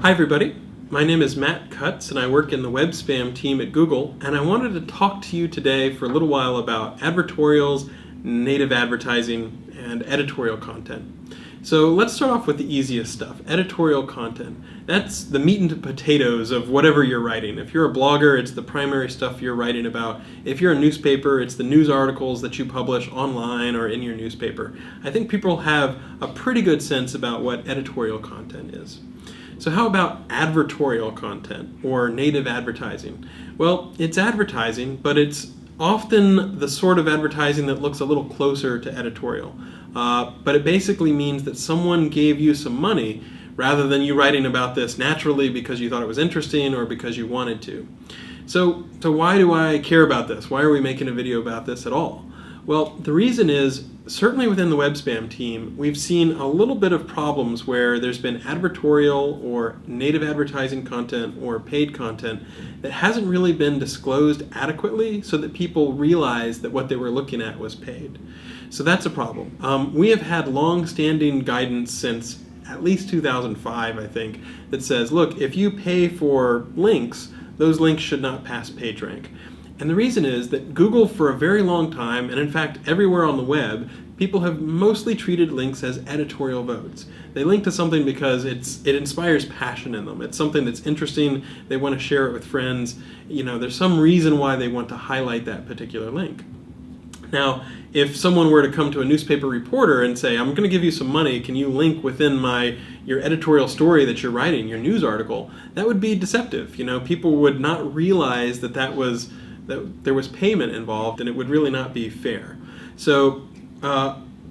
Hi everybody, my name is Matt Cutts and I work in the web spam team at Google, and I wanted to talk to you today for a little while about advertorials, native advertising, and editorial content. So let's start off with the easiest stuff, editorial content. That's the meat and potatoes of whatever you're writing. If you're a blogger, it's the primary stuff you're writing about. If you're a newspaper, it's the news articles that you publish online or in your newspaper. I think people have a pretty good sense about what editorial content is. So how about advertorial content or native advertising? Well, it's advertising, but it's often the sort of advertising that looks a little closer to editorial. But it basically means that someone gave you some money rather than you writing about this naturally because you thought it was interesting or because you wanted to. So why do I care about this? Why are we making a video about this at all? Well, the reason is, certainly within the web spam team, we've seen a little bit of problems where there's been advertorial or native advertising content or paid content that hasn't really been disclosed adequately so that people realize that what they were looking at was paid. So that's a problem. We have had long-standing guidance since at least 2005, I think, that says, look, if you pay for links, those links should not pass PageRank. And the reason is that Google, for a very long time, and in fact everywhere on the web, people have mostly treated links as editorial votes. They link to something because it inspires passion in them. It's something that's interesting. They want to share it with friends. You know, there's some reason why they want to highlight that particular link. Now, if someone were to come to a newspaper reporter and say, I'm going to give you some money, can you link within your editorial story that you're writing, your news article, that would be deceptive. You know, people would not realize that there was payment involved, and it would really not be fair. So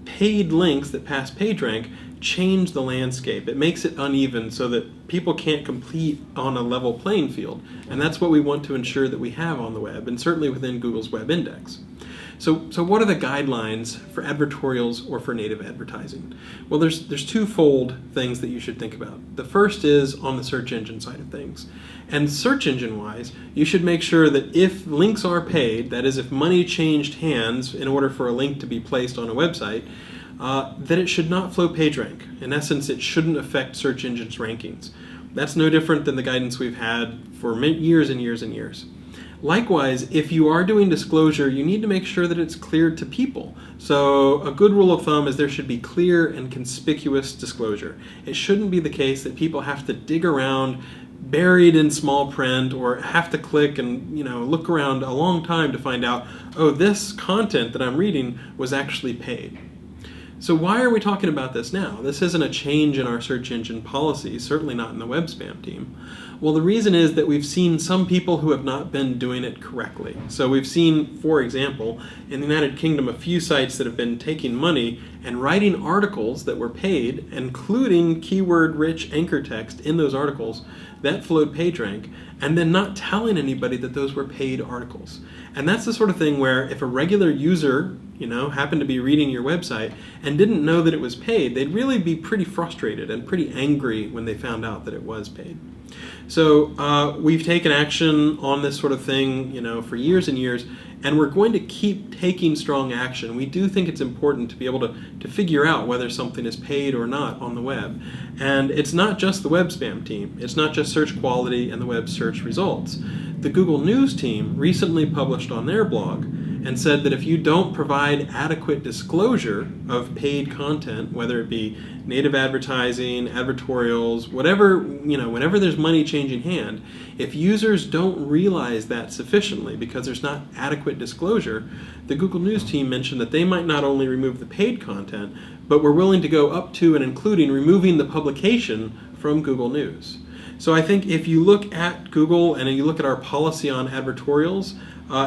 paid links that pass PageRank change the landscape. It makes it uneven so that people can't compete on a level playing field. And that's what we want to ensure that we have on the web, and certainly within Google's web index. So what are the guidelines for advertorials or for native advertising? Well, there's twofold things that you should think about. The first is on the search engine side of things. And search engine wise, you should make sure that if links are paid, that is if money changed hands in order for a link to be placed on a website, that it should not flow PageRank. In essence, it shouldn't affect search engines' rankings. That's no different than the guidance we've had for years and years and years. Likewise, if you are doing disclosure, you need to make sure that it's clear to people. So a good rule of thumb is there should be clear and conspicuous disclosure. It shouldn't be the case that people have to dig around buried in small print or have to click and look around a long time to find out, oh, this content that I'm reading was actually paid. So why are we talking about this now? This isn't a change in our search engine policy, certainly not in the web spam team. Well, the reason is that we've seen some people who have not been doing it correctly. So we've seen, for example, in the United Kingdom, a few sites that have been taking money and writing articles that were paid, including keyword-rich anchor text in those articles that flowed PageRank, and then not telling anybody that those were paid articles. And that's the sort of thing where if a regular user, happened to be reading your website and didn't know that it was paid, they'd really be pretty frustrated and pretty angry when they found out that it was paid. So we've taken action on this sort of thing, for years and years, and we're going to keep taking strong action. We do think it's important to be able to figure out whether something is paid or not on the web. And it's not just the web spam team. It's not just search quality and the web search results. The Google News team recently published on their blog and said that if you don't provide adequate disclosure of paid content, whether it be native advertising, advertorials, whatever, whenever there's money changing hand, if users don't realize that sufficiently because there's not adequate disclosure, the Google News team mentioned that they might not only remove the paid content, but were willing to go up to and including removing the publication from Google News. So I think if you look at Google and you look at our policy on advertorials,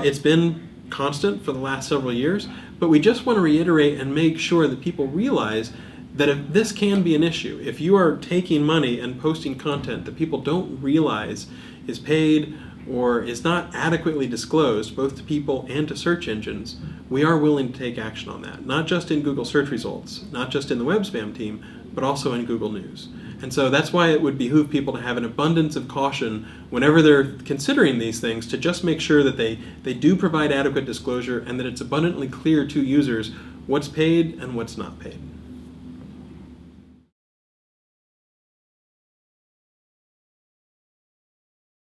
it's been constant for the last several years, but we just want to reiterate and make sure that people realize that if this can be an issue. If you are taking money and posting content that people don't realize is paid or is not adequately disclosed, both to people and to search engines, we are willing to take action on that. Not just in Google search results, not just in the web spam team, but also in Google News. And so that's why it would behoove people to have an abundance of caution whenever they're considering these things, to just make sure that they do provide adequate disclosure and that it's abundantly clear to users what's paid and what's not paid.